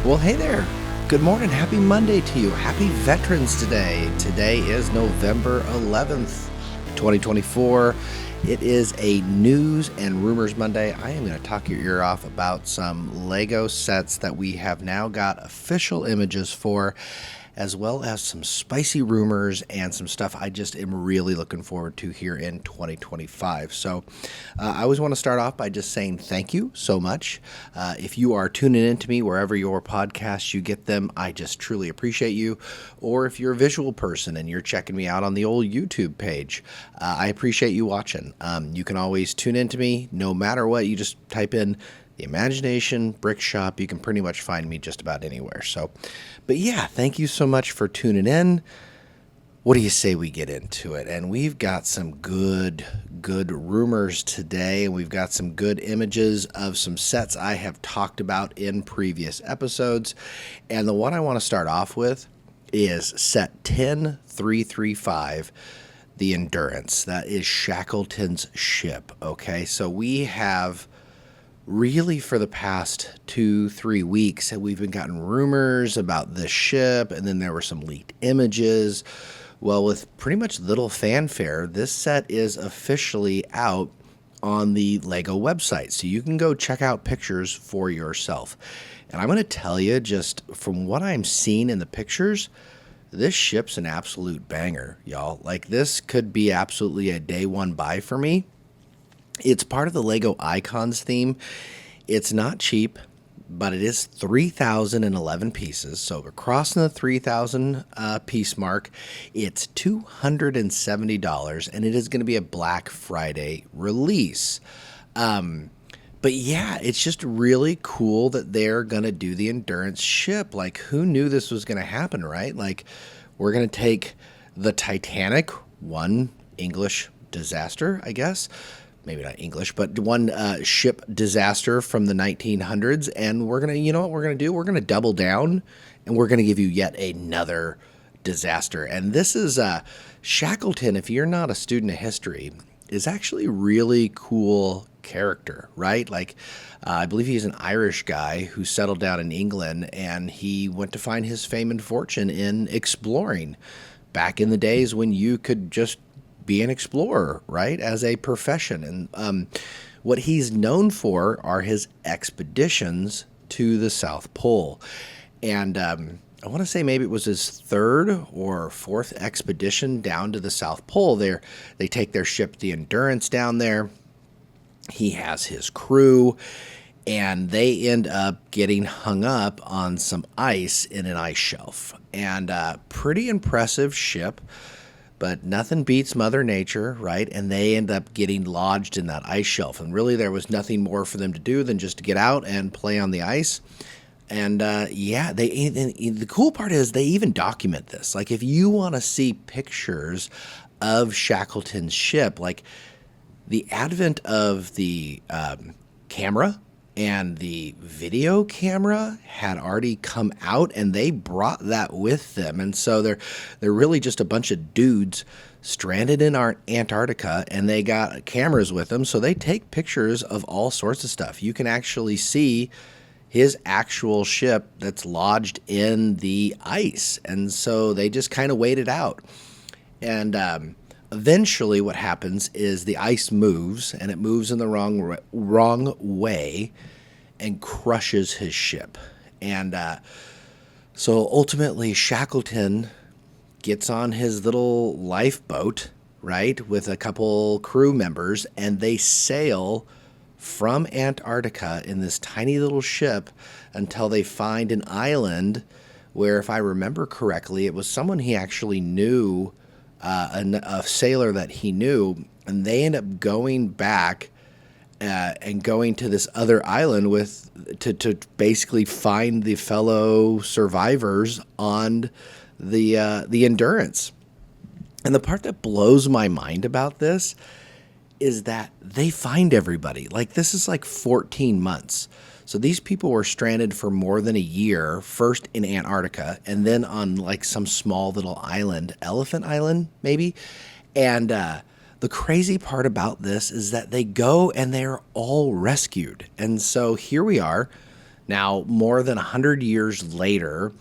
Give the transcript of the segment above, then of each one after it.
Well, hey there. Good morning. Happy Monday to you. Happy Veterans Day. Today is November 11th, 2024. It is a news and rumors Monday. I am going to talk your ear off about some Lego sets that we have now got official images for, as well as some spicy rumors and some stuff I just am really looking forward to here in 2025. So I always want to start off by just saying thank you so much. If you are tuning in to me wherever your podcasts you get them, I just truly appreciate you. Or if you're a visual person and you're checking me out on the old YouTube page, I appreciate you watching. You can always tune in to me no matter what. You just type in the Imagination Brick Shop. You can pretty much find me just about anywhere. So, but yeah, thank you so much for tuning in. What do you say we get into it? And we've got some good rumors today, and we've got some good images of some sets I have talked about in previous episodes. And the one I want to start off with is set 10335, the Endurance. That is Shackleton's ship. Okay, so we have really for the past 2-3 weeks we've been gotten rumors about this ship, and then there were some leaked images. Well, with pretty much little fanfare, this set is officially out on the Lego website, so you can go check out pictures for yourself. And I'm going to tell you, just from what I'm seeing in the pictures, this ship's an absolute banger, y'all. Like, this could be absolutely a day one buy for me. It's part of the Lego Icons theme. It's not cheap, but it is 3,011 pieces. So we're crossing the 3,000 piece mark. It's $270, and it is going to be a Black Friday release. But yeah, it's just really cool that they're going to do the Endurance ship. Like, who knew this was going to happen, right? Like, we're going to take the Titanic, one English disaster, I guess. Maybe not English, but one ship disaster from the 1900s. And we're going to, you know what we're going to do? We're going to double down, and we're going to give you yet another disaster. And this is Shackleton, if you're not a student of history, is actually a really cool character, right? Like, I believe he's an Irish guy who settled down in England, and he went to find his fame and fortune in exploring back in the days when you could just be an explorer, right, as a profession. And what he's known for are his expeditions to the South Pole. And I want to say maybe it was his third or fourth expedition down to the South Pole. They take their ship, the Endurance, down there. He has his crew, and they end up getting hung up on some ice in an ice shelf. And pretty impressive ship, but nothing beats Mother Nature, right? And they end up getting lodged in that ice shelf. And really, there was nothing more for them to do than just to get out and play on the ice. And the cool part is they even document this. Like, if you want to see pictures of Shackleton's ship, like the advent of the camera and the video camera had already come out, and they brought that with them. And so they're really just a bunch of dudes stranded in Antarctica, and they got cameras with them, so they take pictures of all sorts of stuff. You can actually see his actual ship that's lodged in the ice, and so they just kind of wait it out. And eventually what happens is the ice moves, and it moves in the wrong way and crushes his ship. And so ultimately Shackleton gets on his little lifeboat, right, with a couple crew members, and they sail from Antarctica in this tiny little ship until they find an island where, if I remember correctly, it was someone he actually knew, a sailor that he knew, and they end up going back and going to this other island to basically find the fellow survivors on the Endurance. And the part that blows my mind about this is that they find everybody. Like, this is like 14 months. So these people were stranded for more than a year, first in Antarctica, and then on like some small little island, Elephant Island, maybe. And the crazy part about this is that they go and they're all rescued. And so here we are, Now, more than 100 years later,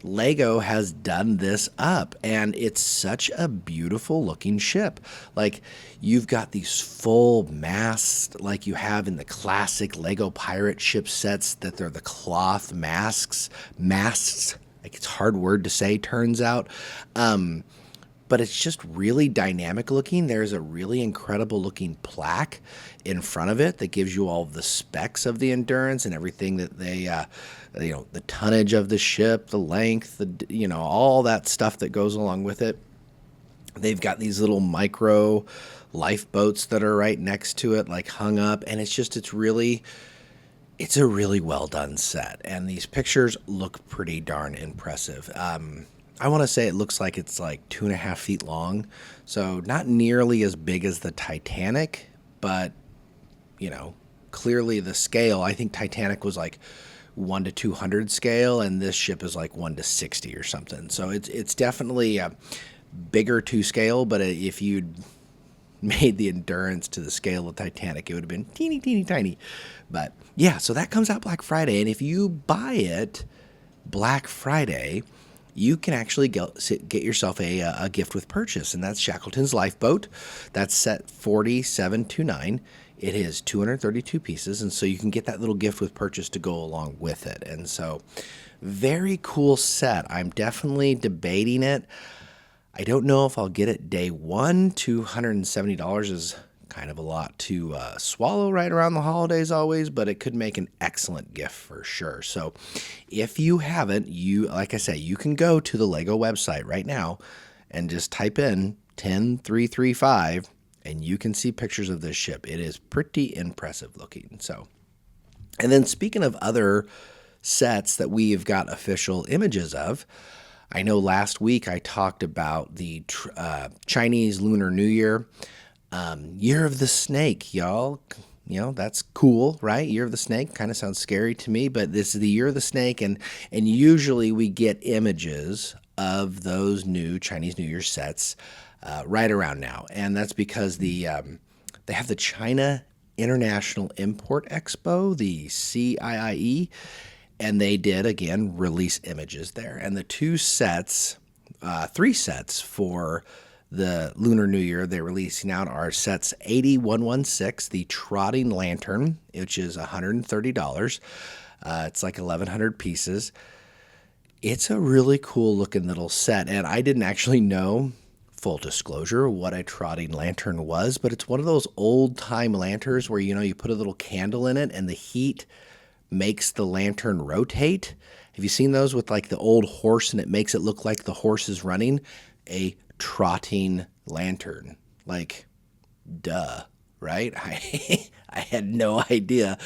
Lego has done this up, and it's such a beautiful looking ship. Like, you've got these full masts, like you have in the classic Lego pirate ship sets, that they're the cloth masts. Like, it's a hard word to say, turns out. But it's just really dynamic looking. There's a really incredible looking plaque in front of it that gives you all of the specs of the Endurance and everything that the tonnage of the ship, the length, all that stuff that goes along with it. They've got these little micro lifeboats that are right next to it, like hung up, and it's a really well done set, and these pictures look pretty darn impressive. I want to say it looks like it's like 2.5 feet long, so not nearly as big as the Titanic, but clearly the scale. I think Titanic was like 1 to 200 scale, and this ship is like 1 to 60 or something. So it's definitely a bigger to scale, but if you'd made the Endurance to the scale of Titanic, it would have been teeny, teeny, tiny. But yeah, so that comes out Black Friday, and if you buy it Black Friday, you can actually get yourself a gift with purchase, and that's Shackleton's Lifeboat. That's set 4729. It is 232 pieces, and so you can get that little gift with purchase to go along with it. And so, very cool set. I'm definitely debating it. I don't know if I'll get it day one. $270 is kind of a lot to swallow right around the holidays always, but it could make an excellent gift for sure. So if you haven't, like I say, you can go to the Lego website right now and just type in 10335 and you can see pictures of this ship. It is pretty impressive looking. So, and then speaking of other sets that we've got official images of, I know last week I talked about the Chinese Lunar New Year. Year of the Snake, y'all. That's cool, right? Year of the Snake kind of sounds scary to me, but this is the Year of the Snake, and usually we get images of those new Chinese New Year sets right around now, and that's because they have the China International Import Expo, the CIIE, and they did again release images there, and the three sets for the Lunar New Year they're releasing out are sets 8116, the Trotting Lantern, which is $130. It's like 1,100 pieces. It's a really cool looking little set, and I didn't actually know, full disclosure, what a trotting lantern was, but it's one of those old time lanterns where you put a little candle in it and the heat makes the lantern rotate. Have you seen those with like the old horse and it makes it look like the horse is running? A trotting lantern. Like, duh, right? I had no idea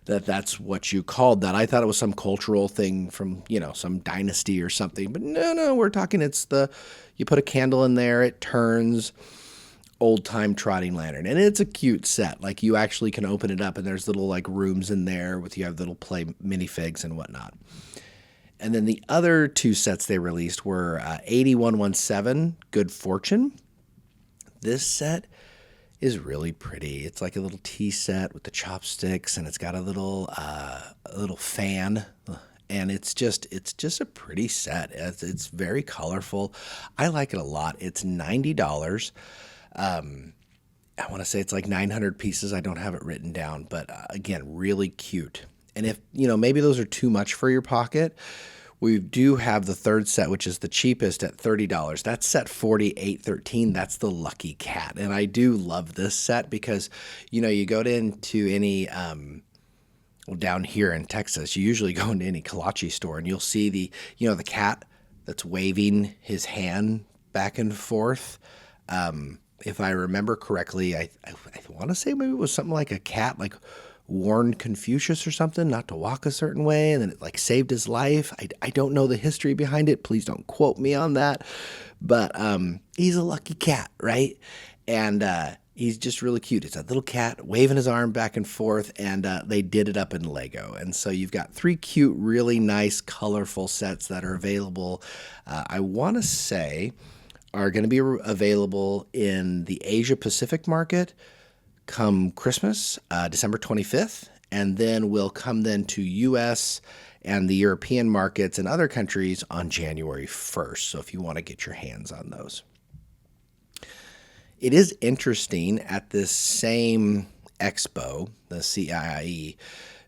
that that's what you called that. I thought it was some cultural thing from, some dynasty or something. But no, we're talking you put a candle in there, it turns, old-time trotting lantern. And it's a cute set. Like, you actually can open it up and there's little like rooms in there you have little play minifigs and whatnot. And then the other two sets they released were 8117, Good Fortune. This set is really pretty. It's like a little tea set with the chopsticks, and it's got a little fan, and it's just a pretty set. It's very colorful. I like it a lot. It's $90. I want to say it's like 900 pieces. I don't have it written down, but again, really cute. And if, maybe those are too much for your pocket, we do have the third set, which is the cheapest at $30. That's set 4813. That's the Lucky Cat. And I do love this set because, you go into any, down here in Texas, you usually go into any kolache store and you'll see the cat that's waving his hand back and forth. If I remember correctly, I want to say maybe it was something like a cat, like warned Confucius or something not to walk a certain way, and then it like saved his life. I don't know the history behind it. Please don't quote me on that. But he's a lucky cat, right? And he's just really cute. It's a little cat waving his arm back and forth, and they did it up in Lego. And so you've got three cute, really nice, colorful sets that are available. I want to say are going to be available in the Asia Pacific market come Christmas, December 25th, and then will come then to U.S. and the European markets and other countries on January 1st. So if you want to get your hands on those. It is interesting at this same expo, the CIIE,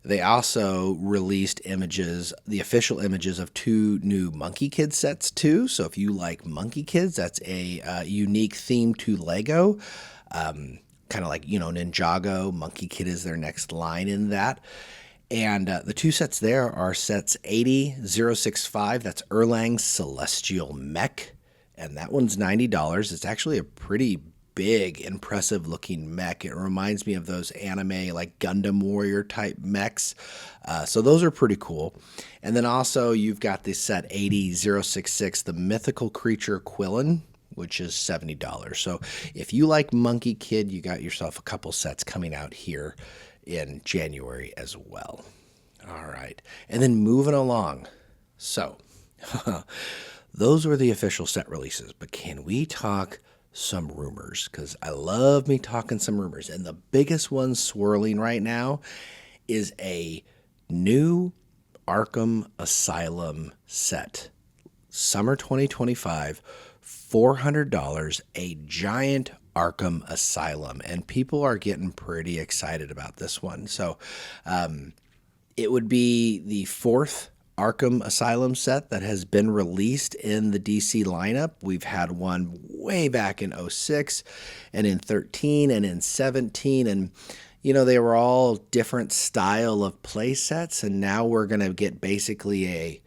they also released images, the official images of 2 new Monkey Kid sets too. So if you like Monkey Kids, that's a unique theme to Lego. Kind of like, Ninjago. Monkey Kid is their next line in that. And the 2 sets there are sets 80065. That's Erlang's Celestial Mech. And that one's $90. It's actually a pretty big, impressive looking mech. It reminds me of those anime like Gundam Warrior type mechs. So those are pretty cool. And then also you've got this set 80066, the mythical creature Quillen, which is $70. So if you like Monkey Kid, you got yourself a couple sets coming out here in January as well. All right. And then moving along. So those were the official set releases, but can we talk some rumors? Because I love me talking some rumors. And the biggest one swirling right now is a new Arkham Asylum set. Summer 2025, $400, a giant Arkham Asylum. And people are getting pretty excited about this one. So it would be the 4th Arkham Asylum set that has been released in the DC lineup. We've had one way back in 2006 and in 2013 and in 2017. And, they were all different style of play sets. And now we're going to get basically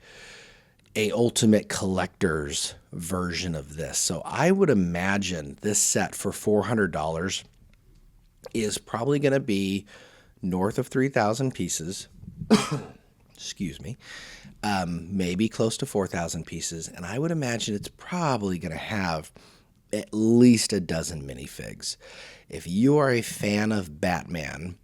a ultimate collector's version of this. So I would imagine this set for $400 is probably going to be north of 3,000 pieces. Excuse me. Maybe close to 4,000 pieces. And I would imagine it's probably going to have at least a dozen minifigs. If you are a fan of Batman,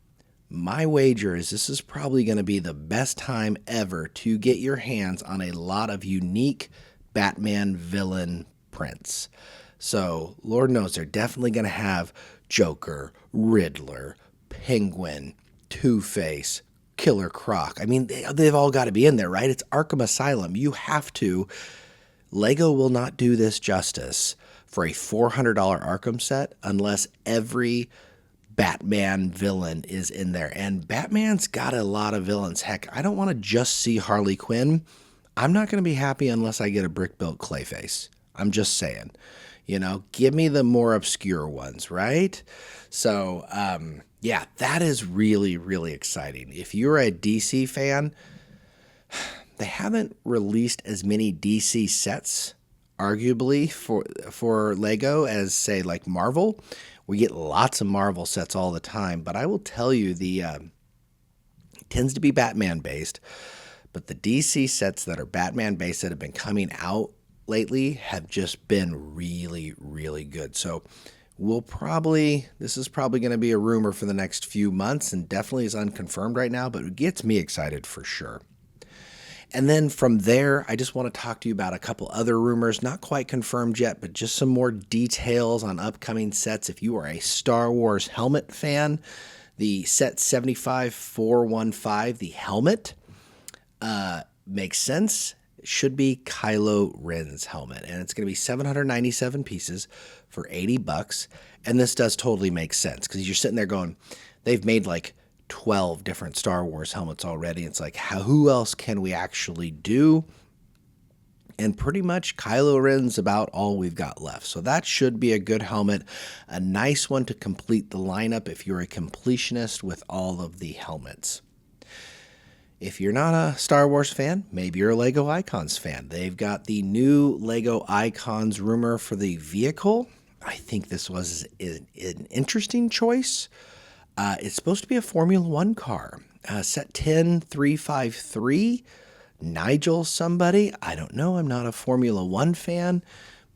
my wager is this is probably going to be the best time ever to get your hands on a lot of unique Batman villain prints. So, Lord knows they're definitely going to have Joker, Riddler, Penguin, Two-Face, Killer Croc. I mean, they've all got to be in there, right? It's Arkham Asylum. You have to. Lego will not do this justice for a $400 Arkham set unless every Batman villain is in there. And Batman's got a lot of villains. Heck, I don't want to just see Harley Quinn. I'm not going to be happy unless I get a brick-built Clayface. I'm just saying. Give me the more obscure ones, right? So, yeah, that is really, really exciting. If you're a DC fan, they haven't released as many DC sets, arguably, for Lego as, say, like Marvel. We get lots of Marvel sets all the time, but I will tell you, it tends to be Batman-based, but the DC sets that are Batman-based that have been coming out lately have just been really, really good. So this is probably going to be a rumor for the next few months and definitely is unconfirmed right now, but it gets me excited for sure. And then from there, I just want to talk to you about a couple other rumors, not quite confirmed yet, but just some more details on upcoming sets. If you are a Star Wars helmet fan, the set 75415, the helmet, makes sense. It should be Kylo Ren's helmet, and it's going to be 797 pieces for $80. And this does totally make sense because you're sitting there going, they've made like 12 different Star Wars helmets already. It's like, who else can we actually do? And pretty much Kylo Ren's about all we've got left. So that should be a good helmet, a nice one to complete the lineup if you're a completionist with all of the helmets. If you're not a Star Wars fan, maybe you're a Lego Icons fan. They've got the new Lego Icons rumor for the vehicle. I think this was an interesting choice. It's supposed to be a Formula One car. Set 10353, Nigel somebody. I don't know. I'm not a Formula One fan,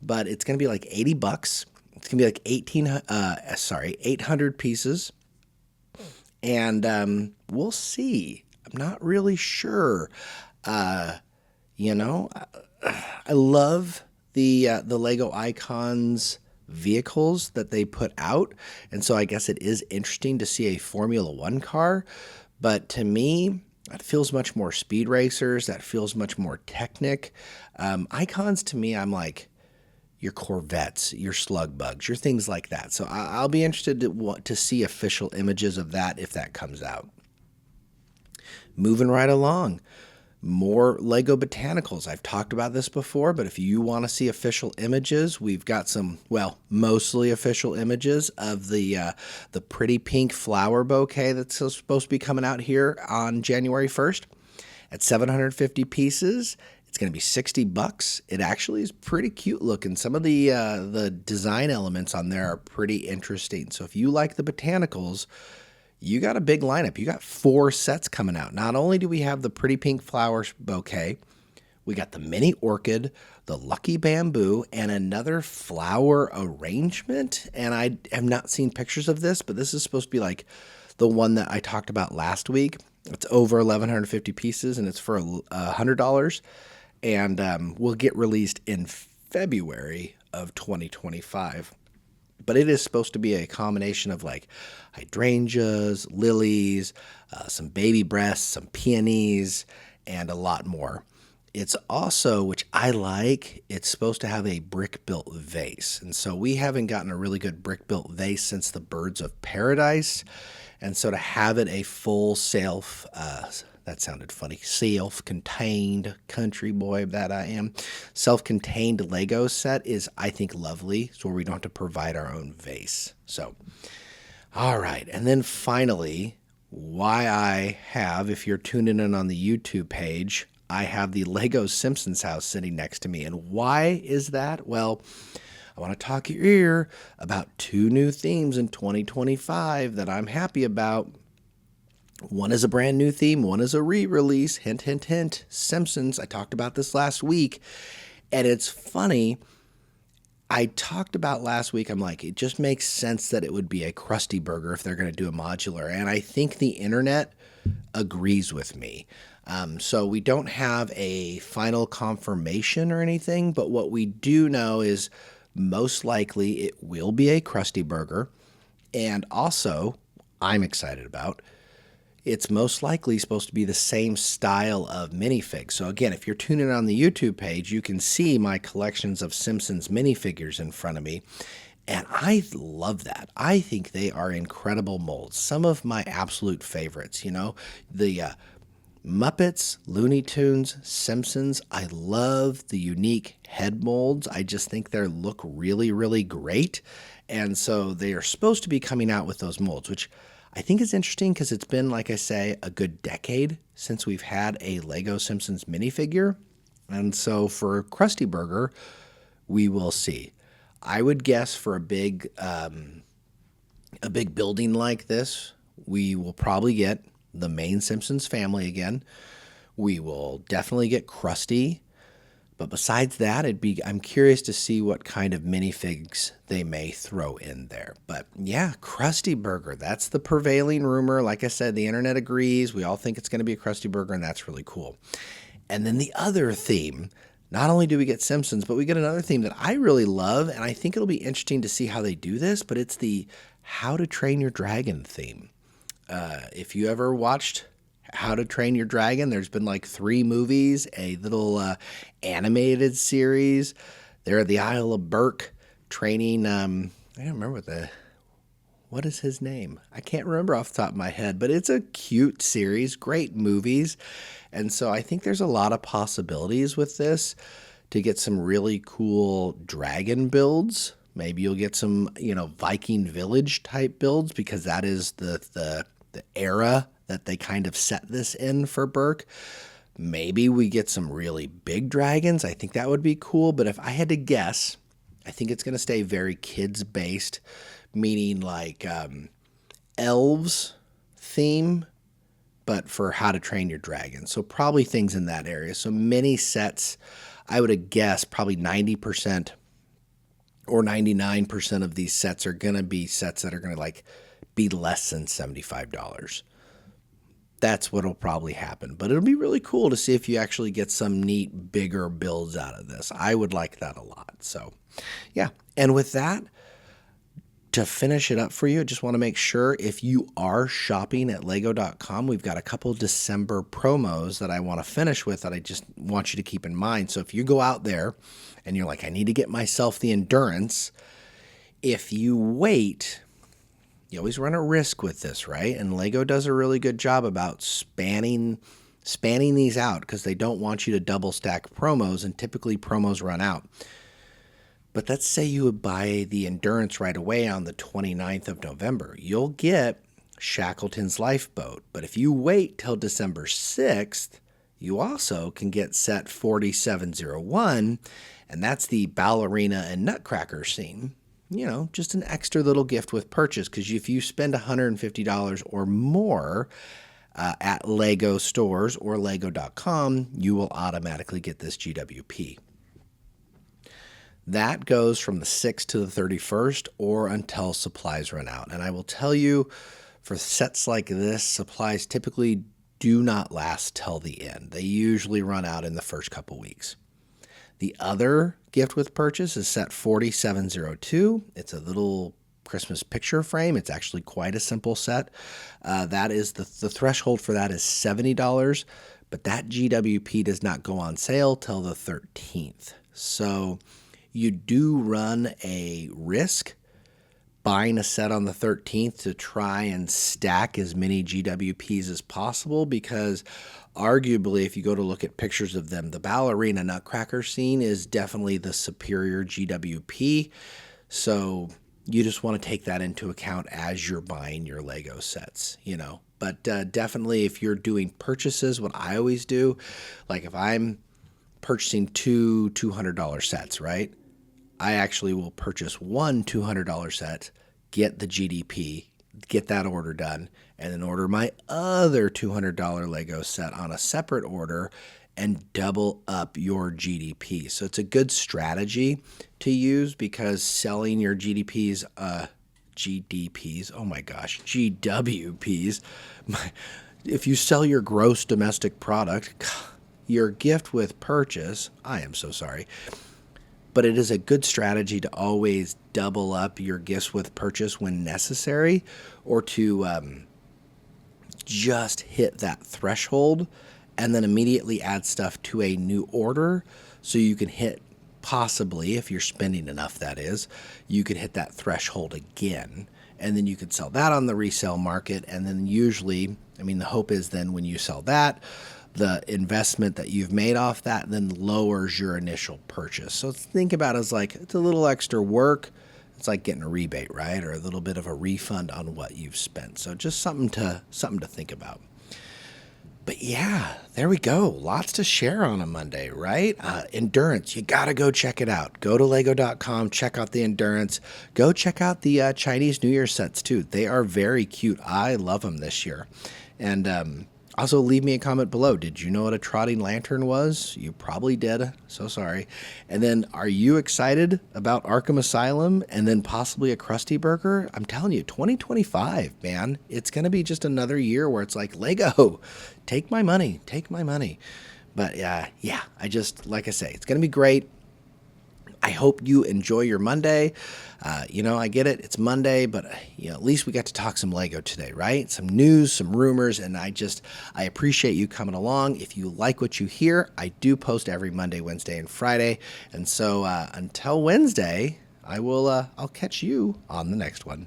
but it's going to be like $80. It's going to be like 800 pieces. And we'll see. I'm not really sure. I love the Lego Icons vehicles that they put out, and so I guess it is interesting to see a Formula One car, But to me, that feels much more Speed Racers. That feels much more Technic. Icons to me, I'm like your Corvettes, your Slug Bugs, your things like that. So I'll be interested to see official images of that if that comes out. Moving right along, more Lego Botanicals. I've talked about this before, but if you want to see official images, we've got some, well, mostly official images of the pretty pink flower bouquet that's supposed to be coming out here on January 1st at 750 pieces. It's going to be $60. It actually is pretty cute looking. Some of the design elements on there are pretty interesting. So if you like the botanicals, you got a big lineup. You got 4 sets coming out. Not only do we have the pretty pink flower bouquet, we got the mini orchid, the lucky bamboo, and another flower arrangement. And I have not seen pictures of this, but this is supposed to be like the one that I talked about last week. It's over 1,150 pieces, and it's for $100. And will get released in February of 2025. But it is supposed to be a combination of like hydrangeas, lilies, some baby breasts, some peonies, and a lot more. It's also, which I like, it's supposed to have a brick-built vase. And so we haven't gotten a really good brick-built vase since the Birds of Paradise. And so to have it a full that sounded funny, self-contained country boy that I am, self-contained Lego set is, I think, lovely. So we don't have to provide our own vase. So, all right. And then finally, why I have, if you're tuning in on the YouTube page, I have the Lego Simpsons house sitting next to me. And why is that? Well, I want to talk your ear about 2 new themes in 2025 that I'm happy about. One is a brand new theme. One is a re-release. Hint, hint, hint. Simpsons. I talked about this last week. And it's funny. I talked about last week, I'm like, it just makes sense that it would be a Krusty Burger if they're going to do a modular. And I think the internet agrees with me. So we don't have a final confirmation or anything, but what we do know is most likely it will be a Krusty Burger. And also, I'm excited about, it's most likely supposed to be the same style of minifig. So again, if you're tuning in on the YouTube page, you can see my collections of Simpsons minifigures in front of me. And I love that. I think they are incredible molds. Some of my absolute favorites, the Muppets, Looney Tunes, Simpsons. I love the unique head molds. I just think they look really, really great. And so they are supposed to be coming out with those molds, which I think is interesting because it's been, like I say, a good decade since we've had a Lego Simpsons minifigure. And so for Krusty Burger, we will see. I would guess for a big building like this, we will probably get the main Simpsons family again. We will definitely get Krusty. But besides that, I'm curious to see what kind of minifigs they may throw in there. But yeah, Krusty Burger, that's the prevailing rumor. Like I said, the internet agrees. We all think it's going to be a Krusty Burger, and that's really cool. And then the other theme, not only do we get Simpsons, but we get another theme that I really love, and I think it'll be interesting to see how they do this, but it's the How to Train Your Dragon theme. If you ever watched How to Train Your Dragon, there's been like 3 movies, a little animated series. They're at the Isle of Berk training. I don't remember what is his name? I can't remember off the top of my head, but it's a cute series, great movies. And so I think there's a lot of possibilities with this to get some really cool dragon builds. Maybe you'll get some, Viking Village type builds because that is the era that they kind of set this in for Berk. Maybe we get some really big dragons. I think that would be cool. But if I had to guess, I think it's going to stay very kids-based, meaning like elves theme, but for How to Train Your Dragon. So probably things in that area. So mini sets, I would have guessed probably 90% or 99% of these sets are going to be sets that are going to be less than $75. That's what'll probably happen. But it'll be really cool to see if you actually get some neat, bigger builds out of this. I would like that a lot. So, yeah. And with that, To finish it up for you, I just want to make sure if you are shopping at lego.com, we've got a couple December promos that I want to finish with that I just want you to keep in mind. So if you go out there and you're like, I need to get myself the Endurance, if you wait, you always run a risk with this, right? And Lego does a really good job about spanning these out because they don't want you to double stack promos, and typically promos run out. But let's say you would buy the Endurance right away on the 29th of November. You'll get Shackleton's Lifeboat. But if you wait till December 6th, you also can get set 4701, and that's the ballerina and nutcracker scene. Just an extra little gift with purchase, because if you spend $150 or more at Lego stores or lego.com, you will automatically get this GWP. That goes from the 6th to the 31st or until supplies run out. And I will tell you, for sets like this, supplies typically do not last till the end. They usually run out in the first couple weeks. The other gift with purchase is set 4702. It's a little Christmas picture frame. It's actually quite a simple set. That is the threshold for that is $70, but that GWP does not go on sale till the 13th. So you do run a risk buying a set on the 13th to try and stack as many GWPs as possible, because arguably, if you go to look at pictures of them, the ballerina nutcracker scene is definitely the superior GWP. So you just want to take that into account as you're buying your Lego sets, But definitely, if you're doing purchases, what I always do, like if I'm purchasing two $200 sets, right? I actually will purchase one $200 set, get the GDP, get that order done, and then order my other $200 Lego set on a separate order and double up your GDP. So it's a good strategy to use, because selling your GWPs, if you sell your gross domestic product, your gift with purchase, I am so sorry, but it is a good strategy to always double up your gifts with purchase when necessary, or to just hit that threshold and then immediately add stuff to a new order, so you can hit, possibly, if you're spending enough, that is, you could hit that threshold again, and then you could sell that on the resale market. And then usually, the hope is then when you sell that, the investment that you've made off that then lowers your initial purchase. So think about it as like, it's a little extra work. It's like getting a rebate, right? Or a little bit of a refund on what you've spent. So just something to think about. But yeah, there we go. Lots to share on a Monday, right? Endurance, you got to go check it out. Go to lego.com, check out the Endurance. Go check out the Chinese New Year sets too. They are very cute. I love them this year. And also, leave me a comment below. Did you know what a trotting lantern was? You probably did. So sorry. And then, are you excited about Arkham Asylum and then possibly a Krusty Burger? I'm telling you, 2025, man. It's going to be just another year where it's like, Lego, take my money. Take my money. But yeah, like I say, it's going to be great. I hope you enjoy your Monday. I get it. It's Monday, but at least we got to talk some Lego today, right? Some news, some rumors, and I appreciate you coming along. If you like what you hear, I do post every Monday, Wednesday, and Friday. And so until Wednesday, I'll catch you on the next one.